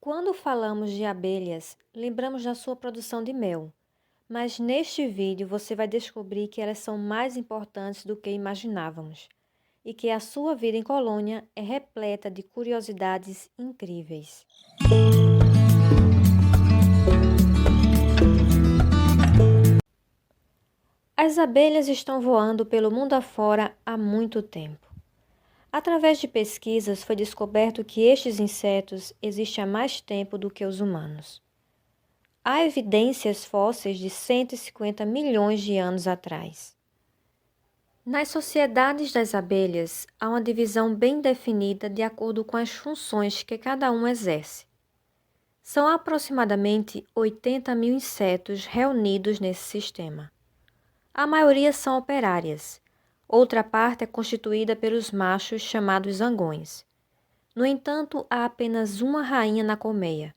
Quando falamos de abelhas, lembramos da sua produção de mel, mas neste vídeo você vai descobrir que elas são mais importantes do que imaginávamos e que a sua vida em colônia é repleta de curiosidades incríveis. As abelhas estão voando pelo mundo afora há muito tempo. Através de pesquisas foi descoberto que estes insetos existem há mais tempo do que os humanos. Há evidências fósseis de 150 milhões de anos atrás. Nas sociedades das abelhas, há uma divisão bem definida de acordo com as funções que cada um exerce. São aproximadamente 80 mil insetos reunidos nesse sistema. A maioria são operárias. Outra parte é constituída pelos machos chamados zangões. No entanto, há apenas uma rainha na colmeia,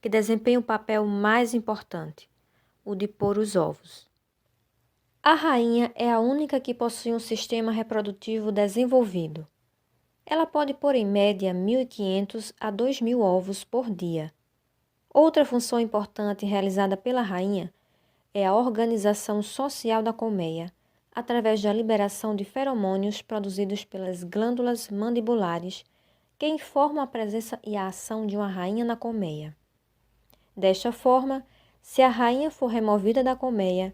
que desempenha o papel mais importante, o de pôr os ovos. A rainha é a única que possui um sistema reprodutivo desenvolvido. Ela pode pôr em média 1.500 a 2.000 ovos por dia. Outra função importante realizada pela rainha é a organização social da colmeia, através da liberação de feromônios produzidos pelas glândulas mandibulares, que informam a presença e a ação de uma rainha na colmeia. Desta forma, se a rainha for removida da colmeia,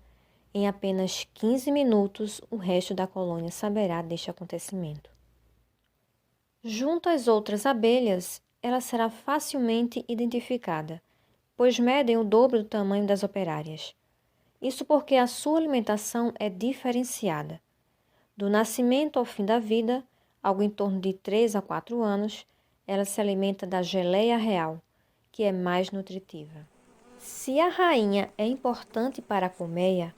em apenas 15 minutos o resto da colônia saberá deste acontecimento. Junto às outras abelhas, ela será facilmente identificada, pois medem o dobro do tamanho das operárias. Isso porque a sua alimentação é diferenciada. Do nascimento ao fim da vida, algo em torno de 3 a 4 anos, ela se alimenta da geleia real, que é mais nutritiva. Se a rainha é importante para a colmeia,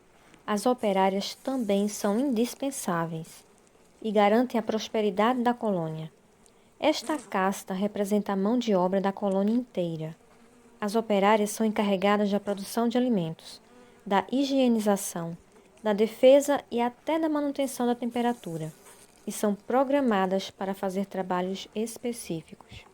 as operárias também são indispensáveis e garantem a prosperidade da colônia. Esta casta representa a mão de obra da colônia inteira. As operárias são encarregadas da produção de alimentos, da higienização, da defesa e até da manutenção da temperatura, e são programadas para fazer trabalhos específicos.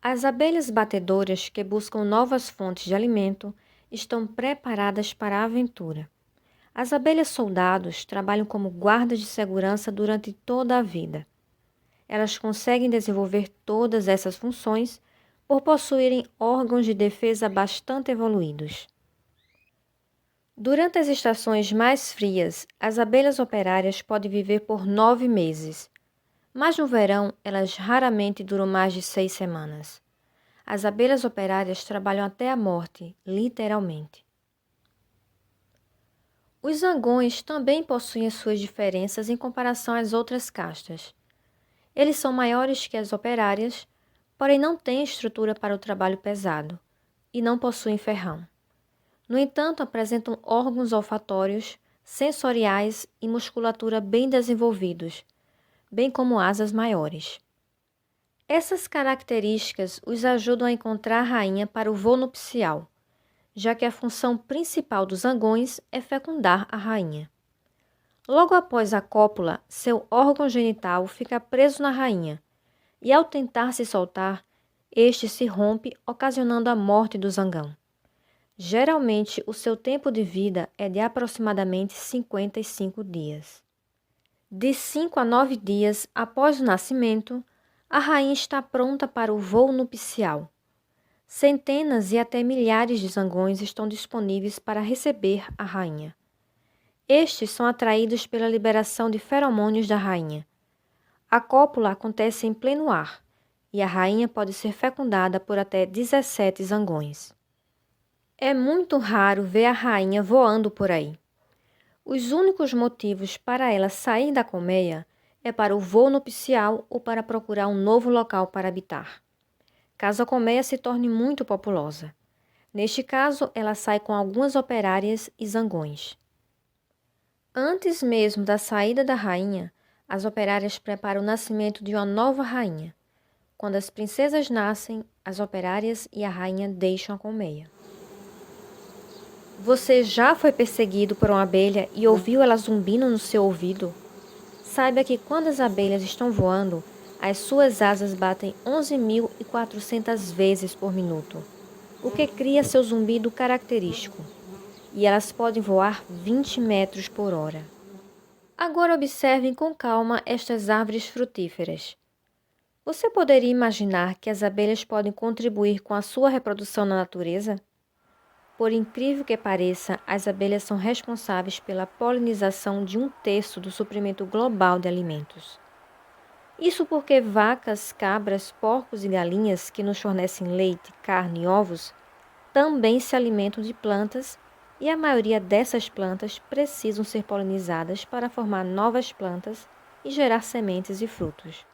As abelhas batedoras que buscam novas fontes de alimento estão preparadas para a aventura. As abelhas soldados trabalham como guardas de segurança durante toda a vida. Elas conseguem desenvolver todas essas funções por possuírem órgãos de defesa bastante evoluídos. Durante as estações mais frias, as abelhas operárias podem viver por 9 meses, mas no verão elas raramente duram mais de 6 semanas. As abelhas operárias trabalham até a morte, literalmente. Os zangões também possuem as suas diferenças em comparação às outras castas. Eles são maiores que as operárias, porém não têm estrutura para o trabalho pesado e não possuem ferrão. No entanto, apresentam órgãos olfatórios, sensoriais e musculatura bem desenvolvidos, bem como asas maiores. Essas características os ajudam a encontrar a rainha para o voo nupcial, já que a função principal dos zangões é fecundar a rainha. Logo após a cópula, seu órgão genital fica preso na rainha, e ao tentar se soltar, este se rompe, ocasionando a morte do zangão. Geralmente, o seu tempo de vida é de aproximadamente 55 dias. De 5 a 9 dias após o nascimento, a rainha está pronta para o voo nupcial. Centenas e até milhares de zangões estão disponíveis para receber a rainha. Estes são atraídos pela liberação de feromônios da rainha. A cópula acontece em pleno ar, e a rainha pode ser fecundada por até 17 zangões. É muito raro ver a rainha voando por aí. Os únicos motivos para ela sair da colmeia é para o voo nupcial ou para procurar um novo local para habitar, caso a colmeia se torne muito populosa. Neste caso, ela sai com algumas operárias e zangões. Antes mesmo da saída da rainha, as operárias preparam o nascimento de uma nova rainha. Quando as princesas nascem, as operárias e a rainha deixam a colmeia. Você já foi perseguido por uma abelha e ouviu ela zumbindo no seu ouvido? Saiba que quando as abelhas estão voando, As suas asas batem 11.400 vezes por minuto, o que cria seu zumbido característico, e elas podem voar 20 metros por hora. Agora observem com calma estas árvores frutíferas. Você poderia imaginar que as abelhas podem contribuir com a sua reprodução na natureza? Por incrível que pareça, as abelhas são responsáveis pela polinização de 1/3 do suprimento global de alimentos. Isso porque vacas, cabras, porcos e galinhas, que nos fornecem leite, carne e ovos, também se alimentam de plantas, e a maioria dessas plantas precisam ser polinizadas para formar novas plantas e gerar sementes e frutos.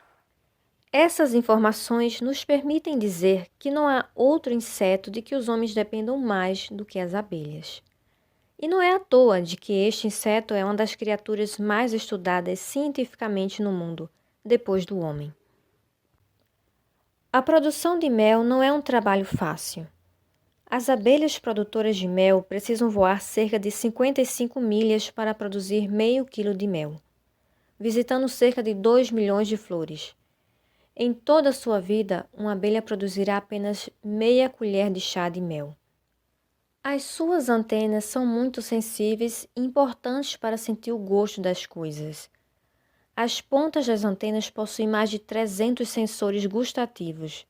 Essas informações nos permitem dizer que não há outro inseto de que os homens dependam mais do que as abelhas. E não é à toa de que este inseto é uma das criaturas mais estudadas cientificamente no mundo, depois do homem. A produção de mel não é um trabalho fácil. As abelhas produtoras de mel precisam voar cerca de 55 milhas para produzir meio quilo de mel, visitando cerca de 2 milhões de flores. Em toda a sua vida, uma abelha produzirá apenas meia colher de chá de mel. As suas antenas são muito sensíveis e importantes para sentir o gosto das coisas. As pontas das antenas possuem mais de 300 sensores gustativos.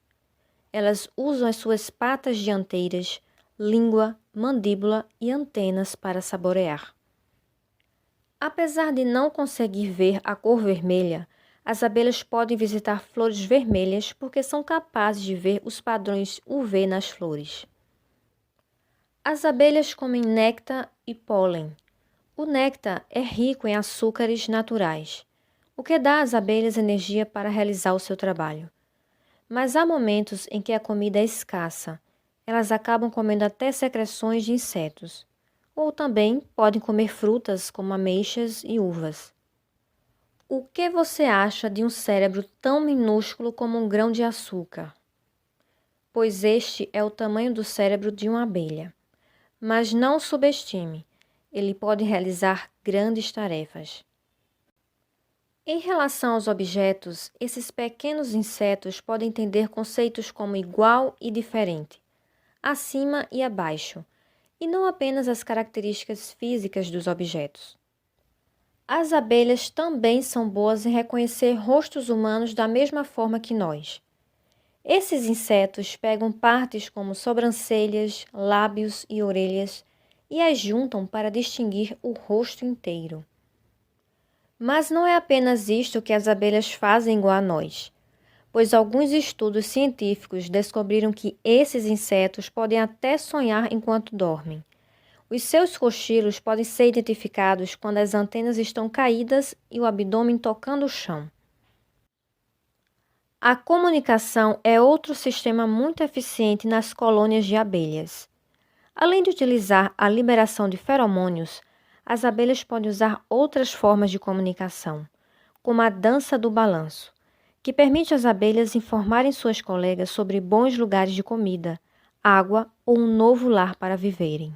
Elas usam as suas patas dianteiras, língua, mandíbula e antenas para saborear. Apesar de não conseguir ver a cor vermelha, as abelhas podem visitar flores vermelhas porque são capazes de ver os padrões UV nas flores. As abelhas comem néctar e pólen. O néctar é rico em açúcares naturais, o que dá às abelhas energia para realizar o seu trabalho. Mas há momentos em que a comida é escassa. Elas acabam comendo até secreções de insetos. Ou também podem comer frutas como ameixas e uvas. O que você acha de um cérebro tão minúsculo como um grão de açúcar? Pois este é o tamanho do cérebro de uma abelha. Mas não o subestime, ele pode realizar grandes tarefas. Em relação aos objetos, esses pequenos insetos podem entender conceitos como igual e diferente, acima e abaixo, e não apenas as características físicas dos objetos. As abelhas também são boas em reconhecer rostos humanos da mesma forma que nós. Esses insetos pegam partes como sobrancelhas, lábios e orelhas e as juntam para distinguir o rosto inteiro. Mas não é apenas isto que as abelhas fazem igual a nós, pois alguns estudos científicos descobriram que esses insetos podem até sonhar enquanto dormem. Os seus cochilos podem ser identificados quando as antenas estão caídas e o abdômen tocando o chão. A comunicação é outro sistema muito eficiente nas colônias de abelhas. Além de utilizar a liberação de feromônios, as abelhas podem usar outras formas de comunicação, como a dança do balanço, que permite às abelhas informarem suas colegas sobre bons lugares de comida, água ou um novo lar para viverem.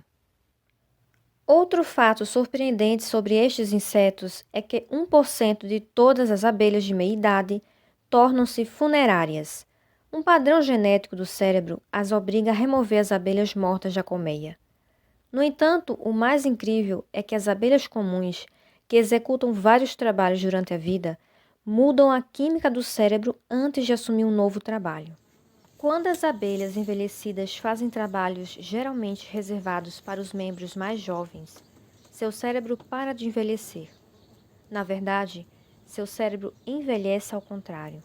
Outro fato surpreendente sobre estes insetos é que 1% de todas as abelhas de meia-idade tornam-se funerárias. Um padrão genético do cérebro as obriga a remover as abelhas mortas da colmeia. No entanto, o mais incrível é que as abelhas comuns, que executam vários trabalhos durante a vida, mudam a química do cérebro antes de assumir um novo trabalho. Quando as abelhas envelhecidas fazem trabalhos geralmente reservados para os membros mais jovens, seu cérebro para de envelhecer. Na verdade, seu cérebro envelhece ao contrário.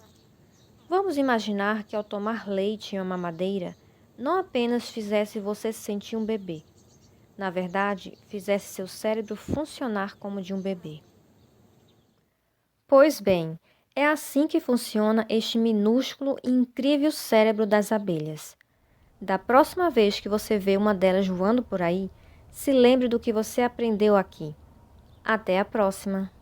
Vamos imaginar que ao tomar leite em uma mamadeira, não apenas fizesse você se sentir um bebê. Na verdade, fizesse seu cérebro funcionar como de um bebê. Pois bem, é assim que funciona este minúsculo e incrível cérebro das abelhas. Da próxima vez que você vê uma delas voando por aí, se lembre do que você aprendeu aqui. Até a próxima!